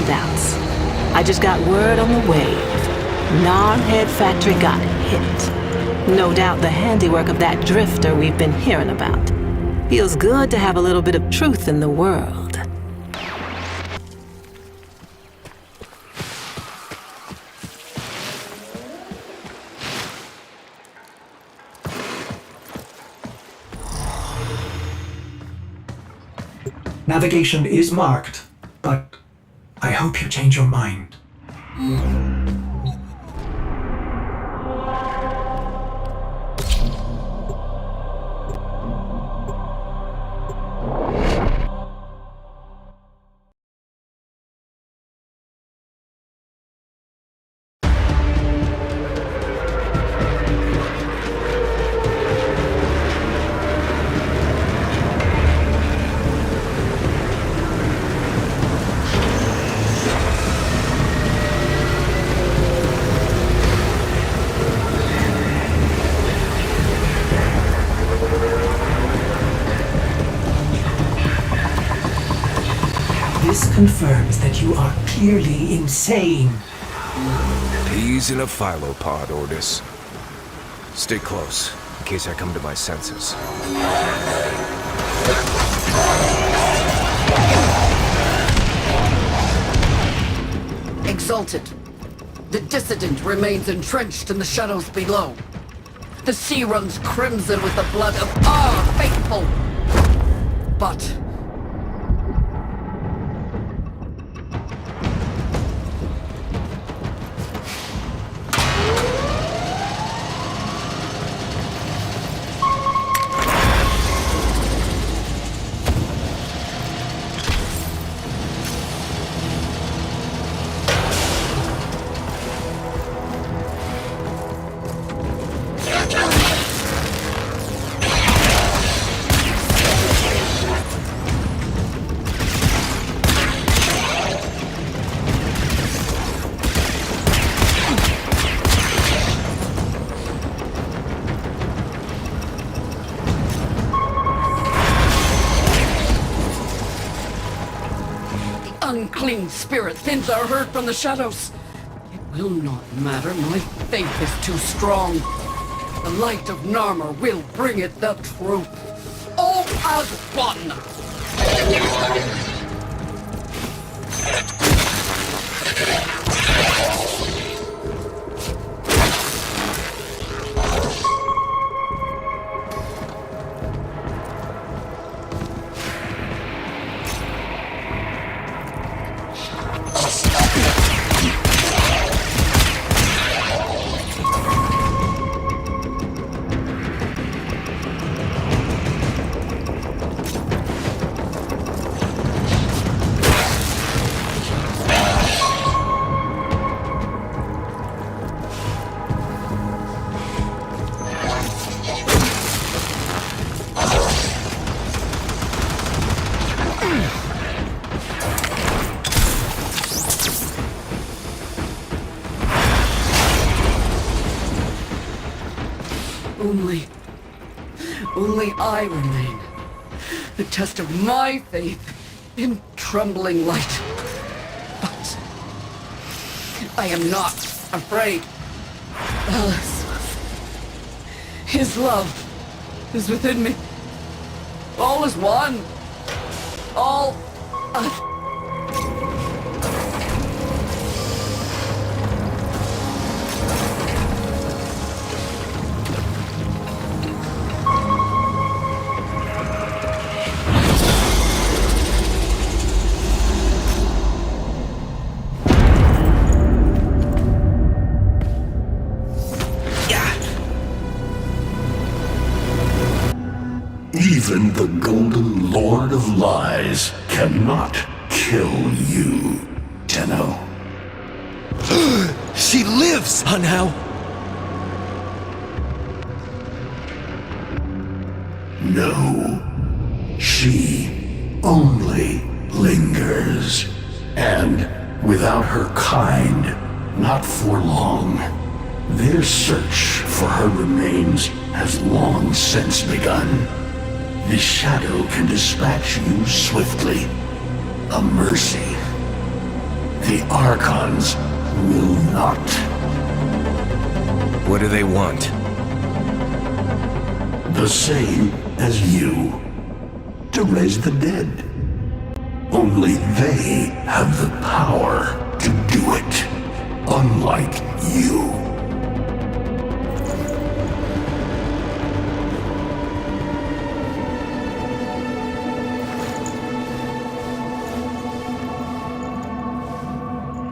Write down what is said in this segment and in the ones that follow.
doubts. I just got word on the wave. Gnarhead Factory got hit. No doubt the handiwork of that drifter we've been hearing about. Feels good to have a little bit of truth in the world. Navigation is marked, but I hope you change your mind. This confirms that you are clearly insane. Peas in a phylopod, Ordis. Stay close, in case I come to my senses. Exalted. The dissident remains entrenched in the shadows below. The sea runs crimson with the blood of our faithful. But unclean spirit thins are heard from the shadows. It will not matter, my faith is too strong. The light of Narmer will bring it the truth. All as one! Only I remain. The test of my faith in trembling light. But I am not afraid. Alice, his love is within me. All is one. All Even the Golden Lord of Lies cannot kill you, Tenno. She lives, somehow. No. She only lingers. And without her kind, not for long. Their search for her remains has long since begun. The shadow can dispatch you swiftly. A mercy. The Archons will not. What do they want? The same as you. To raise the dead. Only they have the power to do it. Unlike you.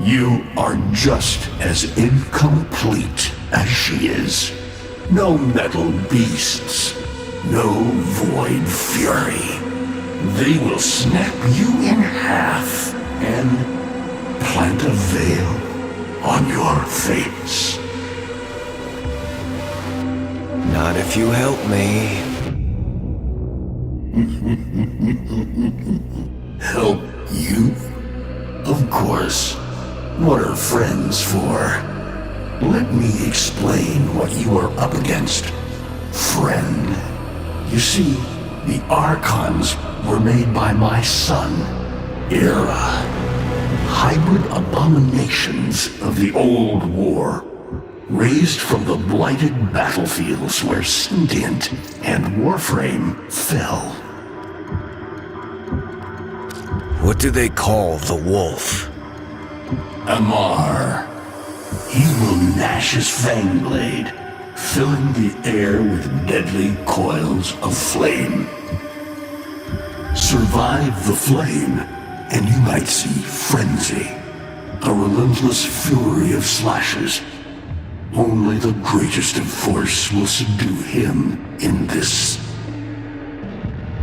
You are just as incomplete as she is. No metal beasts. No void fury. They will snap you in half and plant a veil on your face. Not if you help me. Help you? Of course. What are friends for? Let me explain what you are up against, friend. You see, the Archons were made by my son, Era. Hybrid abominations of the old war, raised from the blighted battlefields where Sentient and Warframe fell. What do they call the wolf? Amar. He will gnash his fang blade, filling the air with deadly coils of flame. Survive the flame, and you might see frenzy, a relentless fury of slashes. Only the greatest of force will subdue him in this.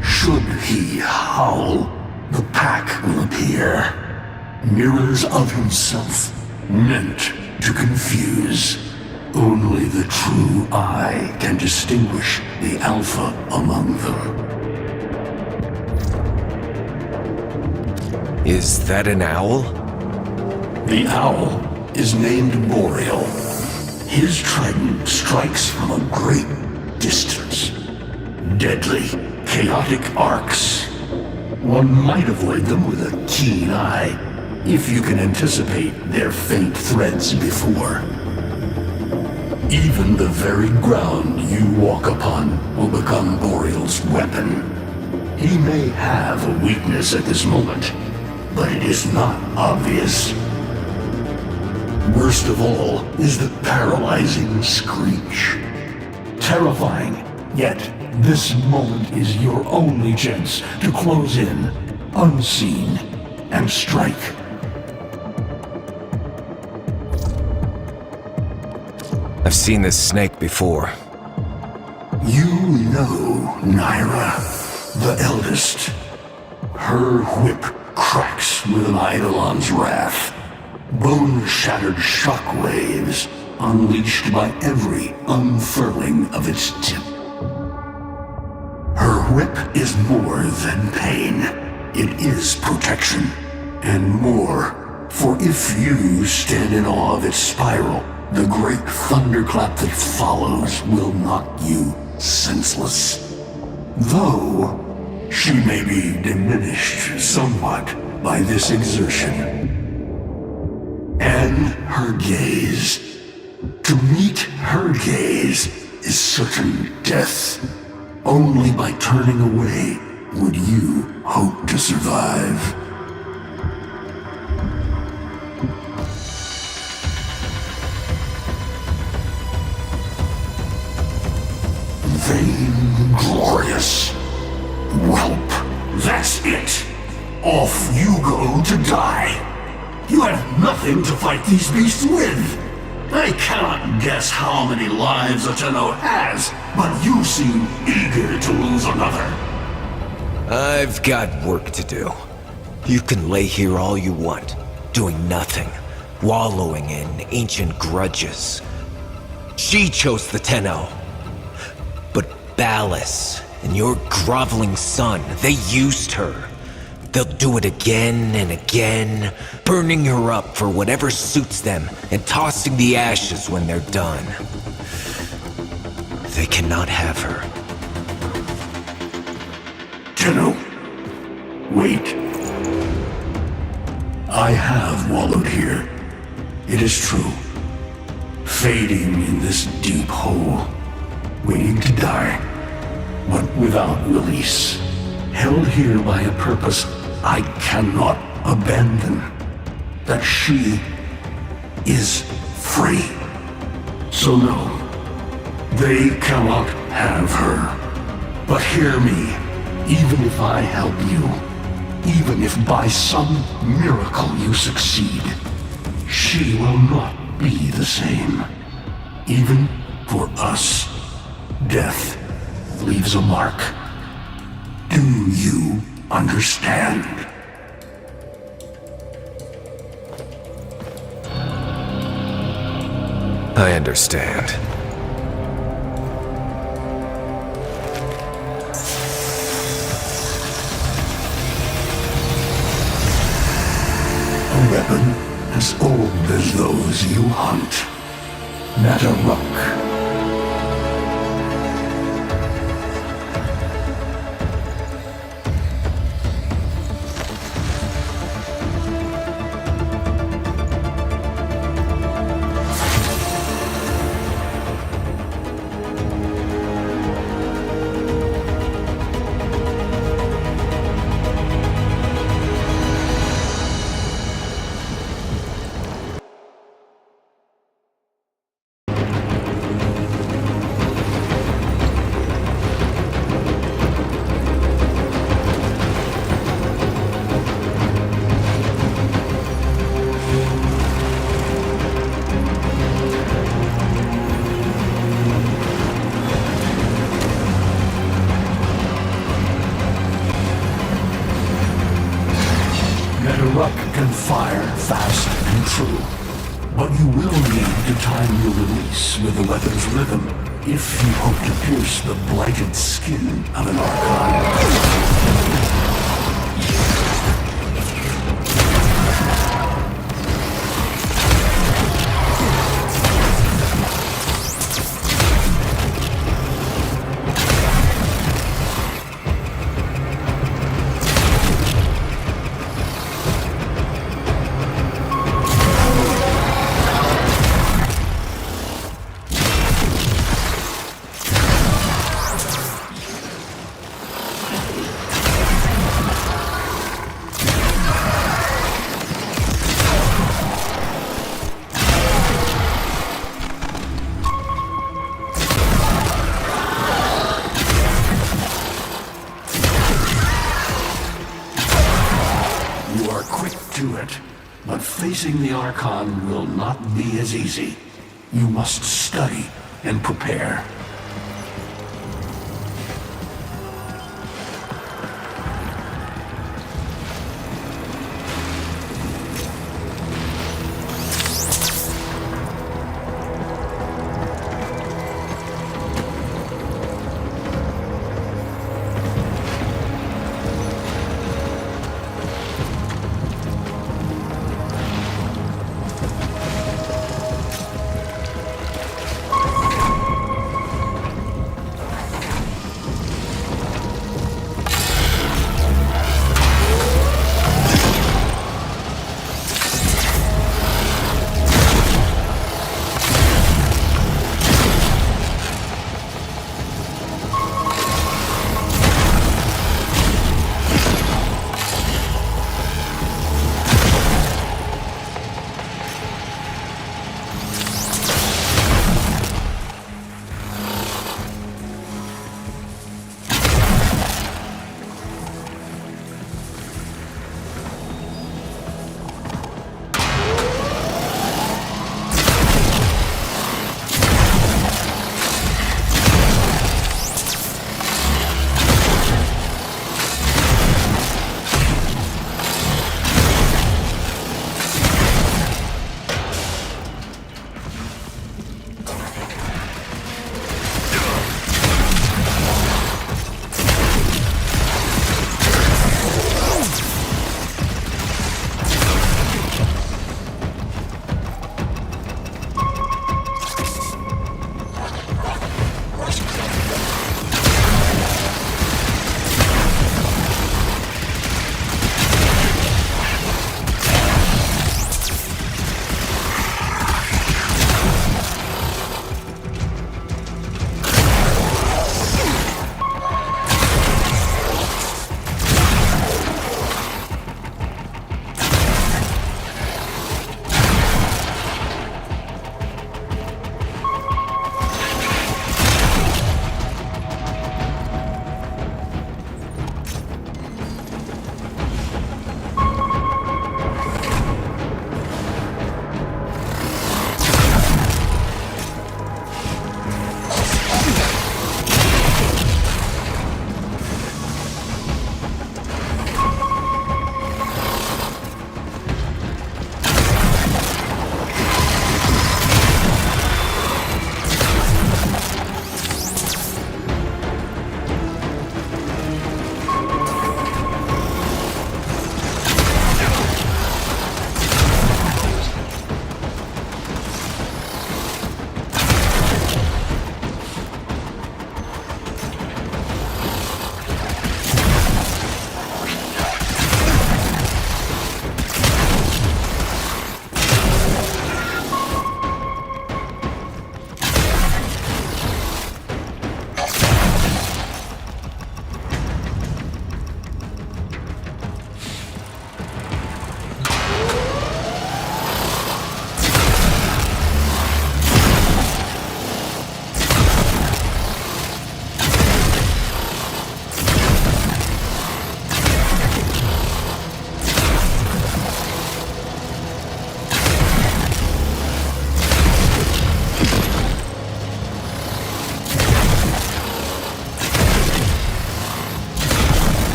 Should he howl, the pack will appear. Mirrors of himself, meant to confuse. Only the true eye can distinguish the alpha among them. Is that an owl? The owl is named Boreal. His trident strikes from a great distance. Deadly, chaotic arcs. One might avoid them with a keen eye, if you can anticipate their faint threads before. Even the very ground you walk upon will become Boreal's weapon. He may have a weakness at this moment, but it is not obvious. Worst of all is the paralyzing screech. Terrifying, yet this moment is your only chance to close in, unseen, and strike. I've seen this snake before. You know Naira, the eldest. Her whip cracks with an Eidolon's wrath. Bone-shattered shockwaves unleashed by every unfurling of its tip. Her whip is more than pain. It is protection, and more, for if you stand in awe of its spiral, the great thunderclap that follows will knock you senseless. Though, she may be diminished somewhat by this exertion. And her gaze. To meet her gaze is certain death. Only by turning away would you hope to survive. Vainglorious. Whelp, that's it. Off you go to die. You have nothing to fight these beasts with. I cannot guess how many lives a Tenno has, but you seem eager to lose another. I've got work to do. You can lay here all you want, doing nothing, wallowing in ancient grudges. She chose the Tenno. But Ballas and your groveling son, they used her. They'll do it again and again, burning her up for whatever suits them and tossing the ashes when they're done. They cannot have her. Tenno, wait. I have wallowed here. It is true. Fading in this deep hole, waiting to die, but without release. Held here by a purpose I cannot abandon. That she is free. So no, they cannot have her. But hear me, even if I help you, even if by some miracle you succeed, she will not be the same. Even for us, death leaves a mark. Do you understand? I understand. A weapon as old as those you hunt. Nataruk. Nataruk can fire fast and true, but you will need to time your release with the weapon's rhythm if you hope to pierce the blighted skin of an Archon. You are quick to it, but facing the Archon will not be as easy. You must study and prepare.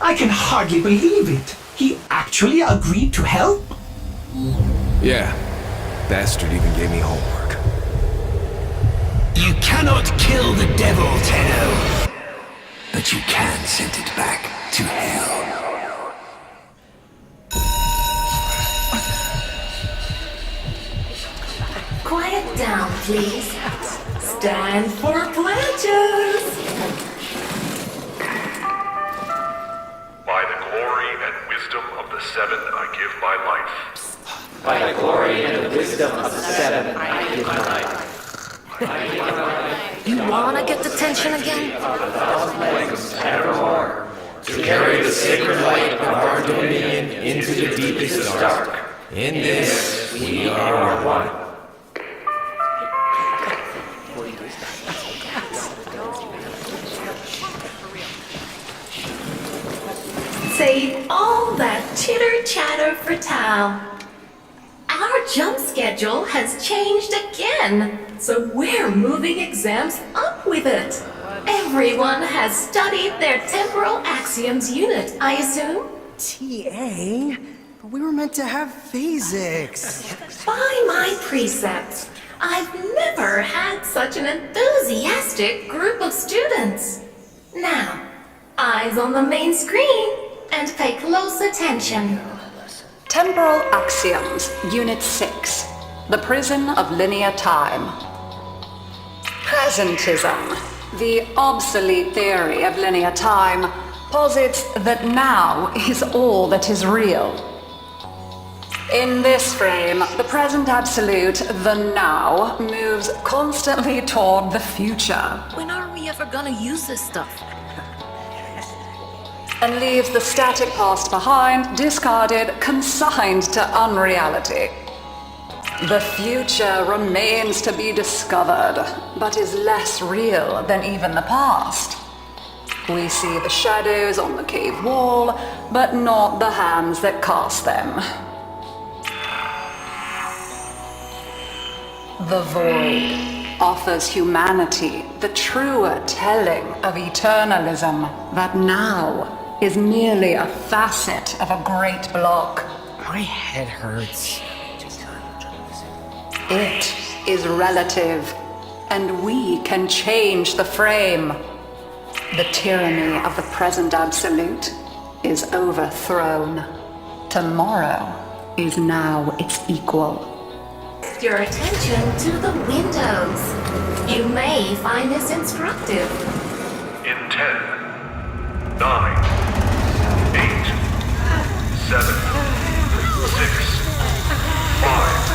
I can hardly believe it. He actually agreed to help? Yeah, bastard even gave me homework. You cannot kill the devil, Tenno. But you can send it back to hell. Quiet down, please. Stand for pledges. By the glory and wisdom of the seven, I give my life. By the glory and the wisdom of the seven, I give my life. You wanna get the tension again? Evermore, to carry the sacred light of our dominion into the deepest dark. In this, we are one. Save all that chitter-chatter for Tao. Our jump schedule has changed again, so we're moving exams up with it. Everyone has studied their temporal axioms unit, I assume? TA? But we were meant to have physics. By my precepts, I've never had such an enthusiastic group of students. Now, eyes on the main screen and pay close attention. Temporal Axioms, Unit 6. The Prison of Linear Time. Presentism, the obsolete theory of linear time, posits that now is all that is real. In this frame, the present absolute, the now, moves constantly toward the future. When are we ever gonna use this stuff? And leaves the static past behind, discarded, consigned to unreality. The future remains to be discovered, but is less real than even the past. We see the shadows on the cave wall, but not the hands that cast them. The void offers humanity the truer telling of eternalism that now is merely a facet of a great block. My head hurts. It is relative, and we can change the frame. The tyranny of the present absolute is overthrown. Tomorrow is now its equal. Your attention to the windows. You may find this instructive. In 10, 9, 8, 7, 6, 5,